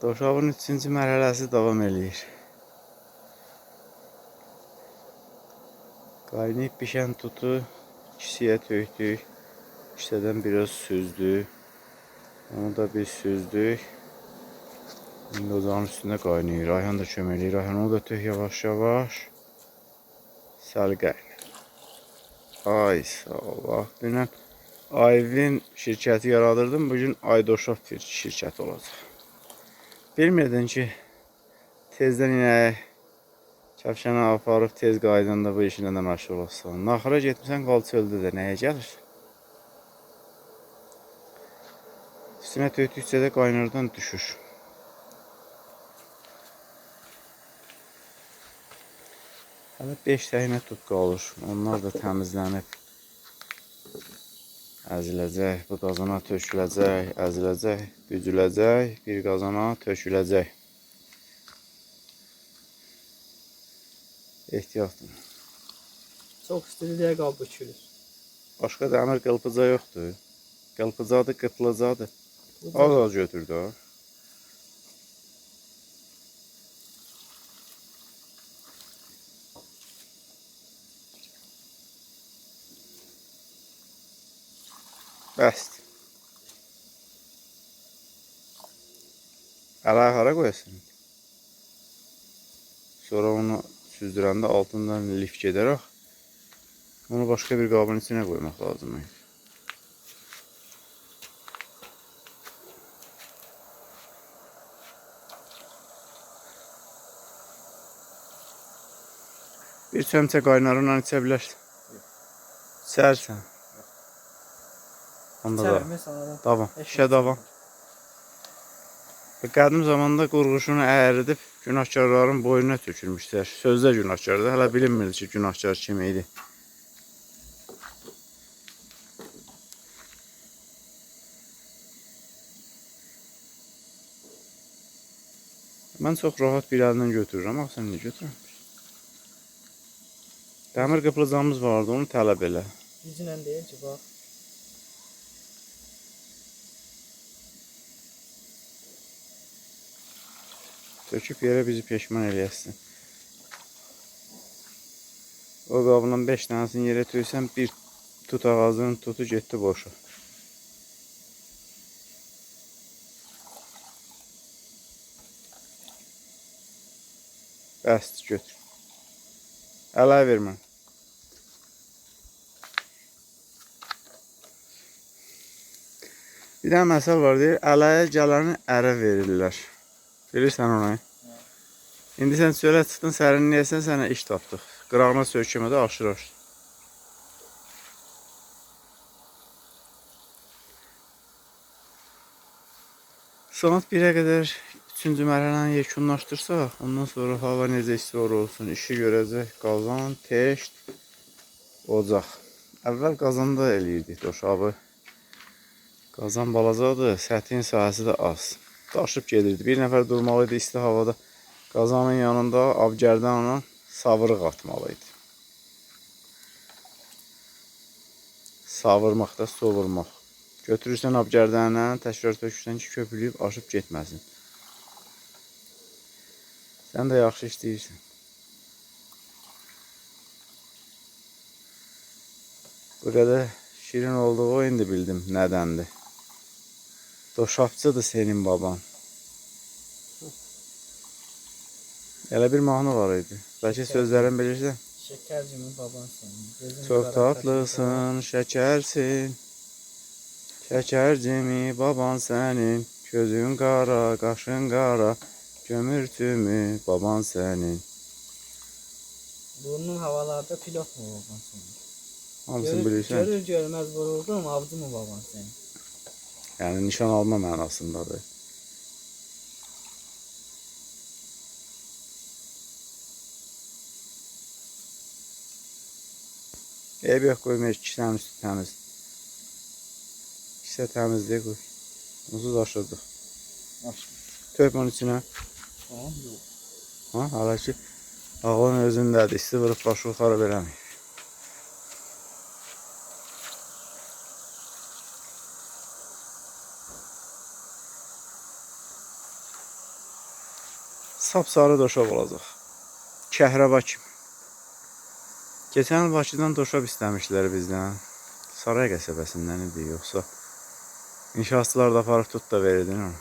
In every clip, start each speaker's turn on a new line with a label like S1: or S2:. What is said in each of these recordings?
S1: Doşabın 3-cü mərhələsi davam eləyir. Qaynayıb bişən tutu kisəyə tökdük. Kisədən biraz süzdük. Onu da bir süzdük. İndi ocağın üstündə qaynayır. Ayhan da kömək eləyir. Ayhan onu da tök yavaş yavaş. Səliqə ilə. Ay sağ ol. Bax, dünən Ayvin şirkəti yaradırdım. Bugün Aydoşov şirkəti olacaq. Bilmirdin ki, tezdən inək Kəpşənə aparıb tez qaydanda bu işinə də məşğul olsan. Naxıra getmişsən, qal çöldə də nəyə gəlir? Üstünə töydükcə də qaynardan düşür. Hələ 5 dəhinə tut qalır. Onlar da təmizlənib. Əziləcək, bu qazana töküləcək, əziləcək, büzüləcək, bir qazana töküləcək. Ehtiyatla.
S2: Çox istedi deyə qabı bükülür.
S1: Başqa dəmir qılpıca yoxdur. Qılpıcadır, qıtlıcadır. Az götür də. Bəsdir. Əlağı hara qoyasın? Sonra onu süzdürəndə altından lif gedərək onu başqa bir qabın içinə qoymaq lazımdır. Bir çömçə qaynarınla içə bilərsən. İçərsən. Onda da davam. İşə davam. Qədim zamanda qurğuşunu əyridib günahkarların boynuna tökülmüşlər. Sözdə günahkardır. Hələ bilinmirdi ki, günahkar kim idi. Mən çox rahat bir əlindən götürürəm. Sən niyə götürürəm? Dəmir qıplıcamız vardı, onu tələb elə.
S2: Gücünlə deyil ki, bax.
S1: Töküb yerə bizi peşman eləyəsin. O qabından 5 dənəsini yerə töksən, bir tut ağacının tutu getdi boşa. Bəsdir, götür. Ələ vermə. Bir dənə məsəl var, deyir, ələyə gələni ərə verirlər. Bilirsən onu? İndi sən çölə çıxdın, sərinləyəsən, sənə iş tapdıq. Qırağına sökmədə aşır. Saat 1-ə qədər 3-cü mərhələni yekunlaşdırsaq, ondan sonra hava necə istiyor olsun, işi görəcək, qazan, teşt, ocaq. Əvvəl qazanda eləyirdik doşabı. Qazan balacadır, səthin sahəsi də az. Daşıb gedirdi. Bir nəfər durmalıydı isti havada. Qazanın yanında abgərdanla savırıq atmalıydı. Savırmaq da sovurmaq. Götürürsən abgərdanla, təkrar tökürsən ki, köpülüyüb aşıb getməsin. Sən də yaxşı işləyirsən. Bu qədər şirin olduğu indi bildim nədəndir. Doşabçıdır senin baban. Elə bir mahnı var idi. Bəlkə sözlərini bilirsən?
S2: Şəkərcimi baban senin.
S1: Çox tatlısın, şəkərsin. Şəkərcimi baban sənin. Gözün qara, qaşın qara. Gömürtümü baban sənin.
S2: Burnun havalarda pilot mu baban senin?
S1: Hamısını bilirsən.
S2: Görür görməz vuruldum, avcı mı baban senin?
S1: Yəni nişan alma mənasındadır. Eyb yox, qoyma, kisənin üstü təmiz. Kisə təmizliyə qoy. Onsuz aşırdıq. Tök onun içinə.
S2: Tamam, yox.
S1: Ha, hala ki, ağlın özündədir. İsti vırıb başı xarab eləməyib. sapsarı doşab olacaq. Kəhrəba kimi. Keçən il Bakıdan doşab istəmişlər bizdən. Saray qəsəbəsindən idi, yoxsa inşaatçılar da aparıb tut da verirdin onu.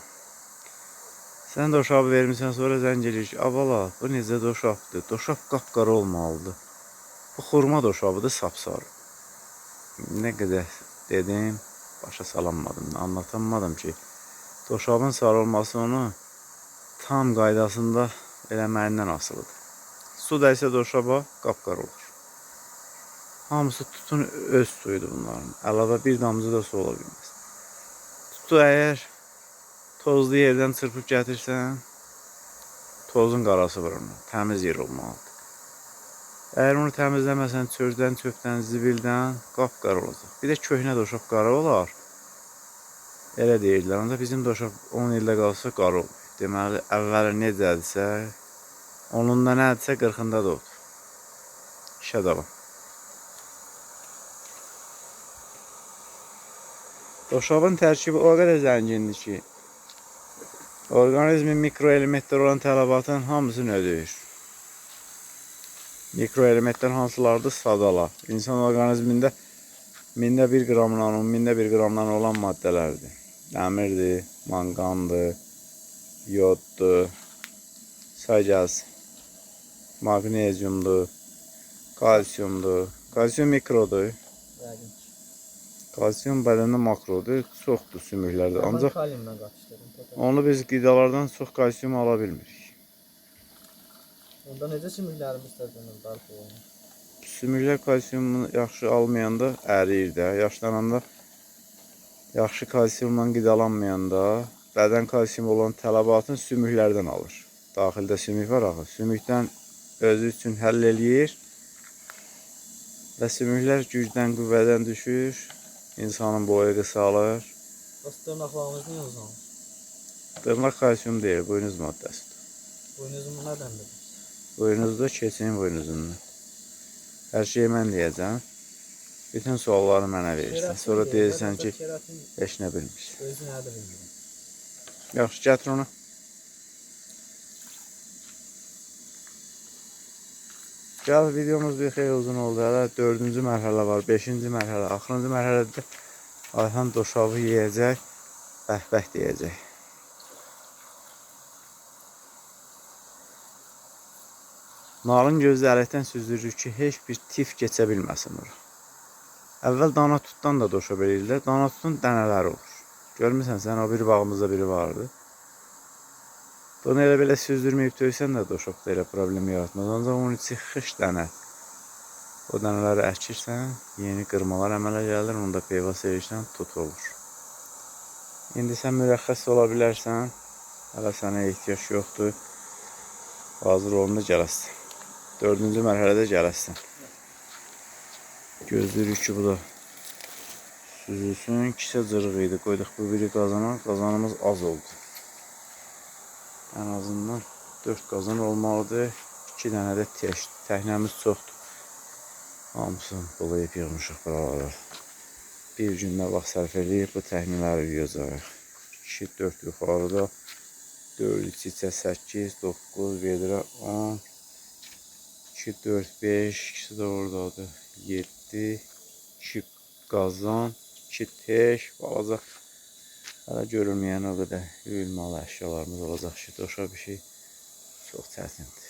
S1: Sən doşabı vermişsən, sonra zəng edir ki, abala, bu necə doşabdır? Doşab qapqara olmalıdır. Bu xurma doşabıdır, sapsarı. Nə qədər dedim, başa salanmadım, anlatamadım ki, doşabın sarı olması onu tam qaydasında eləməyindən asılıdır. Su dəysə doşaba qapqara olur. Hamısı tutun öz suyudur bunların. Əlavə bir damcı da su ola bilməz. Tutu əgər tozlu yerdən çırpıb gətirsən, tozun qarası var ona. Təmiz yer olmalıdır. Əgər onu təmizləməsən, çöpdən, zibildən qapqara olacaq. Bir də köhnə doşab qara olar. Elə deyirlər. Ancaq bizim doşab 10 ildə qalsa qara olur. Deməli, əvvəli necədirsə, onun da nədirsə 40-ında da odur. İşə davam. Doşabın tərkibi o qədər zəngindir ki, orqanizmin mikroelementlər olan tələbatın hamısını ödəyir. Mikroelementlər hansılardır? Sadala. İnsan orqanizmində 1 qramdan 1 qramdan olan maddələrdir. Dəmirdir, manqandır, yoddur, sagaz, maqnezyumdur, kalsiyumdur. Kalsiyum mikrodur.
S2: Yəqin ki.
S1: Kalsiyum bədəndə makrodur, çoxdur sümüklərdə. Ancaq
S2: kaliumla qatışdırın.
S1: onu biz qidalardan çox kalsiyum ala bilmirik.
S2: Onda necə sümüklərimiz təzədən bərpa olunur?
S1: Sümüklər kalsiyumu yaxşı almayanda əriyir də. Yaşlananda yaxşı kalsiyumla qidalanmayanda bədən kalsiyum olan tələbatını sümüklərdən alır. Daxildə sümük var axı. Sümükdən özü üçün həll eləyir və sümüklər gücdən, qüvvədən düşür. İnsanın boyu qısalır.
S2: Bəs dırnaqlarımız niyə uzanır?
S1: Dırnaq kalsiyum deyil, buynuz maddəsidir.
S2: Boynuzumu nədən bilir?
S1: Buynuzda keçin buynuzundan. Hər şeyi mən deyəcəm. Bütün sualları mənə verirsən. Sonra deyirsən ki, heç nə bilmirsən.
S2: Özü nədir bilmirəm.
S1: Yaxşı, gətir onu. Gəl, videomuz bir xeyli uzun oldu. Hələ 4-cü mərhələ var, 5-ci mərhələ. Axırıncı mərhələdə Ayhan doşabı yeyəcək, bəhbəh deyəcək. Nalın gözü ələkdən süzdürür ki, heç bir tif keçə bilməsin ora. Əvvəl dana tutdan da doşab eləyirlər. Dana tutun dənələri olur. Görmürsən sən, o bir bağımızda biri vardı. Bunu elə belə süzdürməyib döysən də doşabda elə problem yaratmaz. Ancaq onun içi xış dənədir. O dənələri əkirsən, yeni qırmalar əmələ gəlir, onu da peyva sevirsən, tut olur. İndi sən mürəxxəs ola bilərsən, hələ sənə ehtiyac yoxdur. Hazır olanda gələsən. 4-cü mərhələdə gələsən. Gözləyirik ki, bu da süzülsün. İkisə cırıq idi, qoyduq bu biri qazana, qazanımız az oldu. Ən azından 4 qazan olmalıdır. 2 dənə də təhnəmiz çoxdur. Hamısını bulayıb yığmışıq buralara. Bir gündə vaxt sərf edib bu təhnələri yuyacaq. 2, 4 yuxarıda, 4, içə 8, 9, vedirə 10, 2, 4, 5, ikisi də oradadır. 7, 2 qazan, 2 teş, balaca. Hələ görülməyən o qədər yuyulmalı əşyalarımız olacaq ki, doşab bir şey çox çətindir.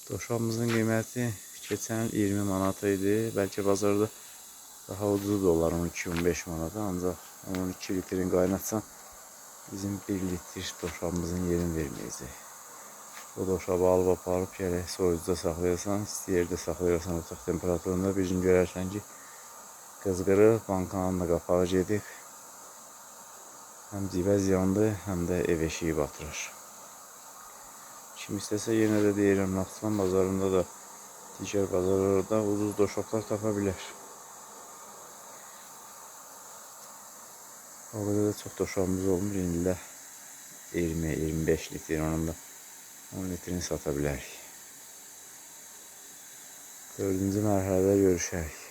S1: Doşabımızın qiyməti keçən il 20 manat idi. Bəlkə bazarda daha ucuz da olar 12-15 manata. Ancaq onun 2 litrini qaynatsan bizim 1 litr doşabımızın yerini verməyəcək. O doşabı alıb aparıb gərək soyucuda saxlayasan, isti yerdə saxlayarsan otaq temperaturunda. Bir gün görərsən ki, qızqırıb, bankanın da qapağı gedib. Həm cibə ziyandır, həm də ev eşiyi batırır. Kim istəsə yenə də deyirəm, Naxçıvan bazarında da, digər bazarlarda ucuz doşablar tapa bilər. O qədər də çox doşabımız olmur, indi də 20-25 litr, onun da 10 litrini sata bilərik. 4-cü mərhələdə görüşərik.